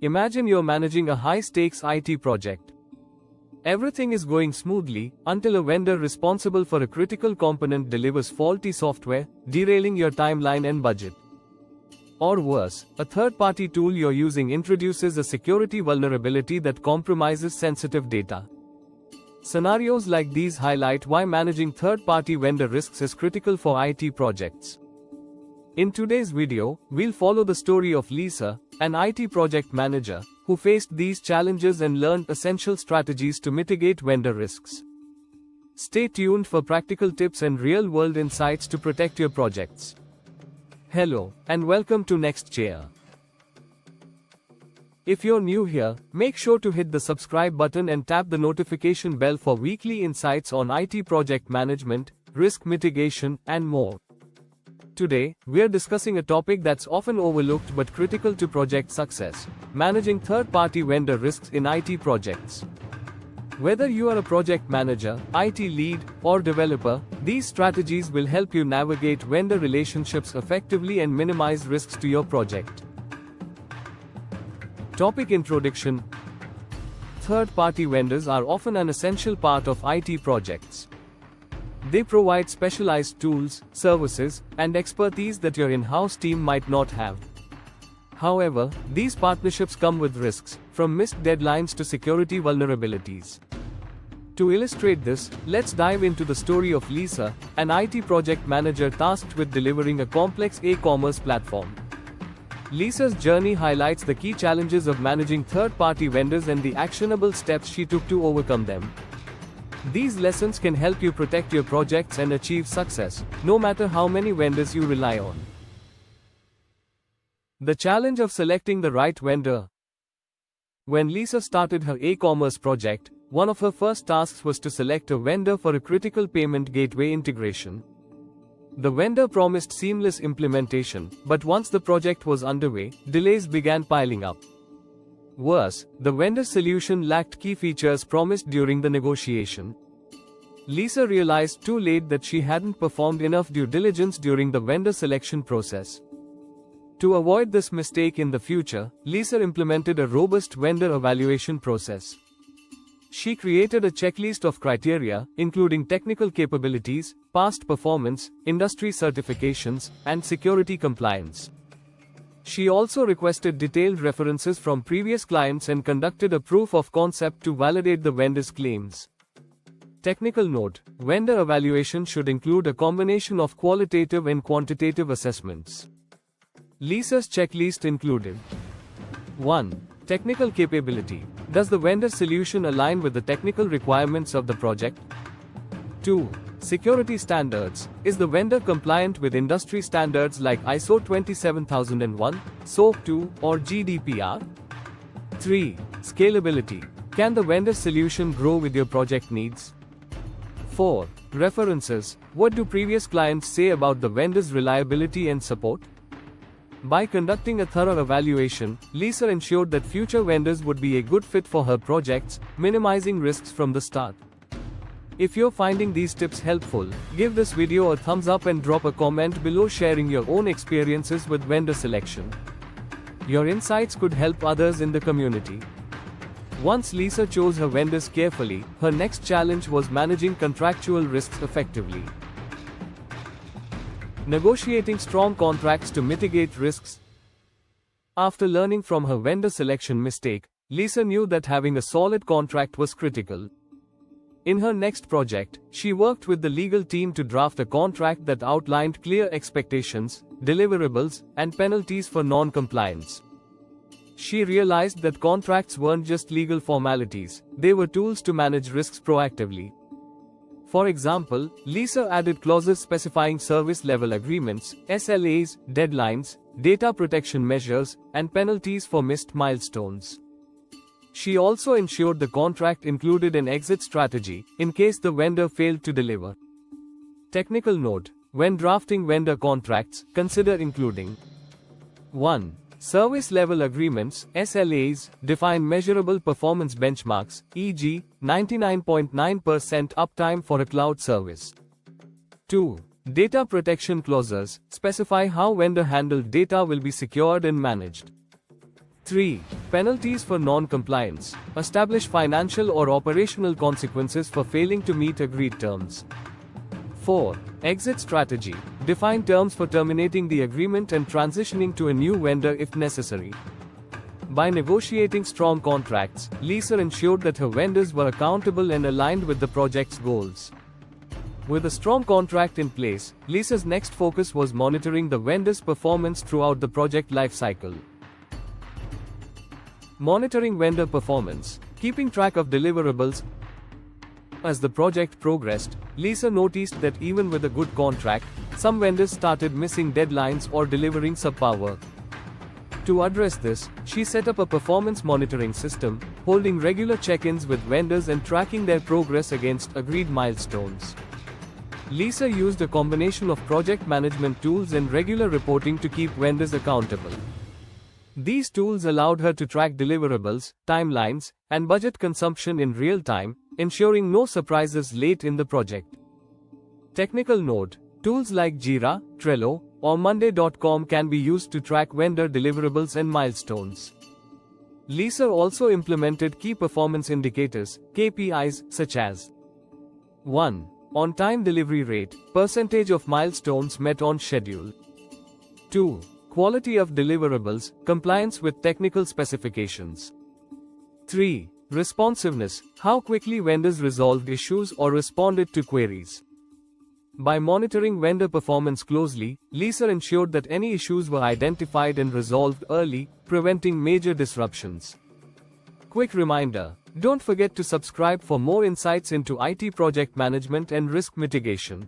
Imagine you're managing a high-stakes IT project. Everything is going smoothly until a vendor responsible for a critical component delivers faulty software, derailing your timeline and budget. Or worse, a third-party tool you're using introduces a security vulnerability that compromises sensitive data. Scenarios like these highlight why managing third-party vendor risks is critical for IT projects. In today's video, we'll follow the story of Lisa, an IT project manager, who faced these challenges and learned essential strategies to mitigate vendor risks. Stay tuned for practical tips and real-world insights to protect your projects. Hello, and welcome to NxtChair. If you're new here, make sure to hit the subscribe button and tap the notification bell for weekly insights on IT project management, risk mitigation, and more. Today, we're discussing a topic that's often overlooked but critical to project success: managing third-party vendor risks in IT projects. Whether you are a project manager, IT lead, or developer, these strategies will help you navigate vendor relationships effectively and minimize risks to your project. Topic introduction. Third-party vendors are often an essential part of IT projects. They provide specialized tools, services, and expertise that your in-house team might not have. However, these partnerships come with risks, from missed deadlines to security vulnerabilities. To illustrate this, let's dive into the story of Lisa, an IT project manager tasked with delivering a complex e-commerce platform. Lisa's journey highlights the key challenges of managing third-party vendors and the actionable steps she took to overcome them. These lessons can help you protect your projects and achieve success, no matter how many vendors you rely on. The challenge of selecting the right vendor. When Lisa started her e-commerce project, one of her first tasks was to select a vendor for a critical payment gateway integration. The vendor promised seamless implementation, but once the project was underway, delays began piling up. Worse, the vendor solution lacked key features promised during the negotiation. Lisa realized too late that she hadn't performed enough due diligence during the vendor selection process. To avoid this mistake in the future, Lisa implemented a robust vendor evaluation process. She created a checklist of criteria, including technical capabilities, past performance, industry certifications, and security compliance. She also requested detailed references from previous clients and conducted a proof of concept to validate the vendor's claims. Technical note: vendor evaluation should include a combination of qualitative and quantitative assessments. Lisa's checklist included: 1. Technical capability. Does the vendor solution align with the technical requirements of the project? 2. Security standards. Is the vendor compliant with industry standards like ISO 27001, SOC 2, or GDPR? 3. Scalability. Can the vendor solution grow with your project needs? 4. References. What do previous clients say about the vendor's reliability and support? By conducting a thorough evaluation, Lisa ensured that future vendors would be a good fit for her projects, minimizing risks from the start. If you're finding these tips helpful, give this video a thumbs up and drop a comment below sharing your own experiences with vendor selection. Your insights could help others in the community. Once Lisa chose her vendors carefully, her next challenge was managing contractual risks effectively. Negotiating strong contracts to mitigate risks. After learning from her vendor selection mistake, Lisa knew that having a solid contract was critical. In her next project, she worked with the legal team to draft a contract that outlined clear expectations, deliverables, and penalties for non-compliance. She realized that contracts weren't just legal formalities, they were tools to manage risks proactively. For example, Lisa added clauses specifying service level agreements, SLAs, deadlines, data protection measures, and penalties for missed milestones. She also ensured the contract included an exit strategy, in case the vendor failed to deliver. Technical note: when drafting vendor contracts, consider including 1. Service level agreements, SLAs, define measurable performance benchmarks, e.g., 99.9% uptime for a cloud service. 2. Data protection clauses, specify how vendor-handled data will be secured and managed. 3. Penalties for non-compliance. Establish financial or operational consequences for failing to meet agreed terms. 4. Exit strategy. Define terms for terminating the agreement and transitioning to a new vendor if necessary. By negotiating strong contracts, Lisa ensured that her vendors were accountable and aligned with the project's goals. With a strong contract in place, Lisa's next focus was monitoring the vendor's performance throughout the project lifecycle. Monitoring vendor performance. Keeping track of deliverables. As the project progressed, Lisa noticed that even with a good contract, some vendors started missing deadlines or delivering subpar work. To address this, she set up a performance monitoring system, holding regular check-ins with vendors and tracking their progress against agreed milestones. Lisa used a combination of project management tools and regular reporting to keep vendors accountable. These tools allowed her to track deliverables, timelines, and budget consumption in real time, ensuring no surprises late in the project. Technical note: tools like Jira, Trello, or Monday.com can be used to track vendor deliverables and milestones. Lisa also implemented key performance indicators, KPIs, such as 1. On-time delivery rate, percentage of milestones met on schedule. 2. Quality of deliverables, compliance with technical specifications. 3. Responsiveness, how quickly vendors resolved issues or responded to queries. By monitoring vendor performance closely, Lisa ensured that any issues were identified and resolved early, preventing major disruptions. Quick reminder: don't forget to subscribe for more insights into IT project management and risk mitigation.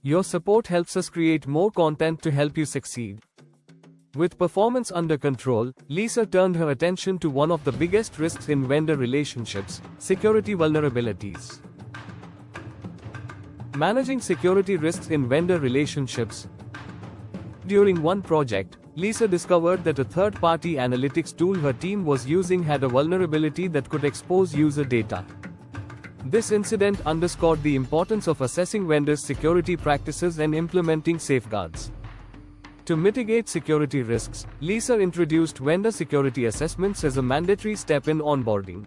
Your support helps us create more content to help you succeed. With performance under control, Lisa turned her attention to one of the biggest risks in vendor relationships: security vulnerabilities. Managing security risks in vendor relationships. During one project, Lisa discovered that a third-party analytics tool her team was using had a vulnerability that could expose user data. This incident underscored the importance of assessing vendors' security practices and implementing safeguards. To mitigate security risks, Lisa introduced vendor security assessments as a mandatory step in onboarding.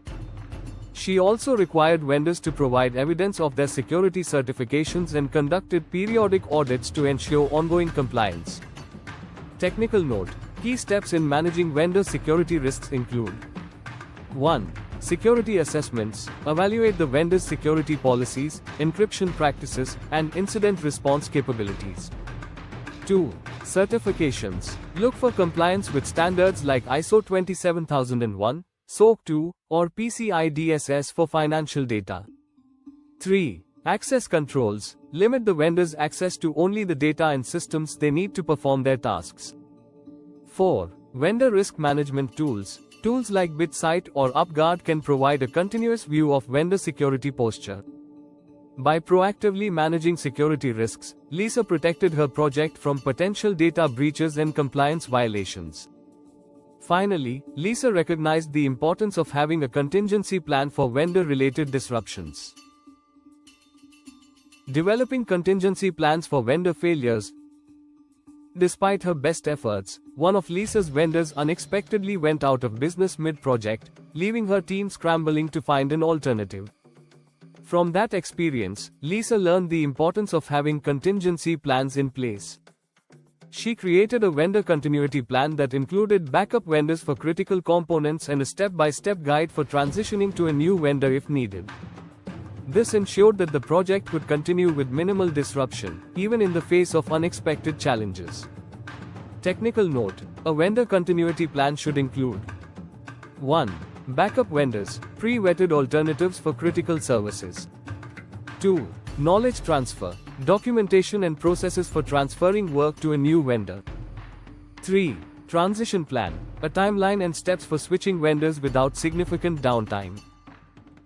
She also required vendors to provide evidence of their security certifications and conducted periodic audits to ensure ongoing compliance. Technical note: key steps in managing vendor security risks include 1. Security assessments. Evaluate the vendor's security policies, encryption practices, and incident response capabilities. 2. Certifications. Look for compliance with standards like ISO 27001, SOC 2, or PCI DSS for financial data. 3. Access controls. Limit the vendor's access to only the data and systems they need to perform their tasks. 4. Vendor risk management tools. Tools like BitSight or UpGuard can provide a continuous view of vendor security posture. By proactively managing security risks, Lisa protected her project from potential data breaches and compliance violations. Finally, Lisa recognized the importance of having a contingency plan for vendor-related disruptions. Developing contingency plans for vendor failures. Despite her best efforts, one of Lisa's vendors unexpectedly went out of business mid-project, leaving her team scrambling to find an alternative. From that experience, Lisa learned the importance of having contingency plans in place. She created a vendor continuity plan that included backup vendors for critical components and a step-by-step guide for transitioning to a new vendor if needed. This ensured that the project would continue with minimal disruption, even in the face of unexpected challenges. Technical note: a vendor continuity plan should include 1. Backup vendors, pre-vetted alternatives for critical services. 2. Knowledge transfer, documentation and processes for transferring work to a new vendor. 3. Transition plan, a timeline and steps for switching vendors without significant downtime.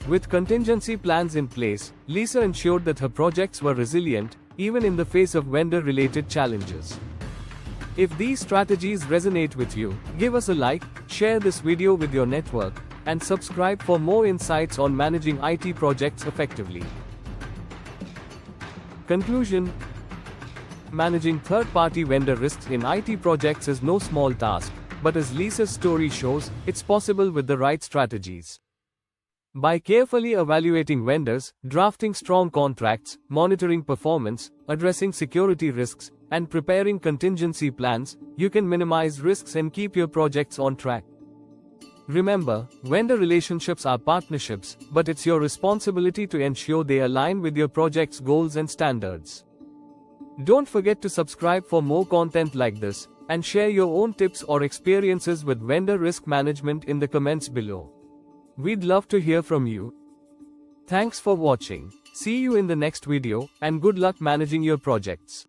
With contingency plans in place, Lisa ensured that her projects were resilient, even in the face of vendor-related challenges. If these strategies resonate with you, give us a like, share this video with your network, and subscribe for more insights on managing IT projects effectively. Conclusion: managing third-party vendor risks in IT projects is no small task, but as Lisa's story shows, it's possible with the right strategies. By carefully evaluating vendors, drafting strong contracts, monitoring performance, addressing security risks, and preparing contingency plans, you can minimize risks and keep your projects on track. Remember, vendor relationships are partnerships, but it's your responsibility to ensure they align with your project's goals and standards. Don't forget to subscribe for more content like this, and share your own tips or experiences with vendor risk management in the comments below. We'd love to hear from you. Thanks for watching. See you in the next video, and good luck managing your projects.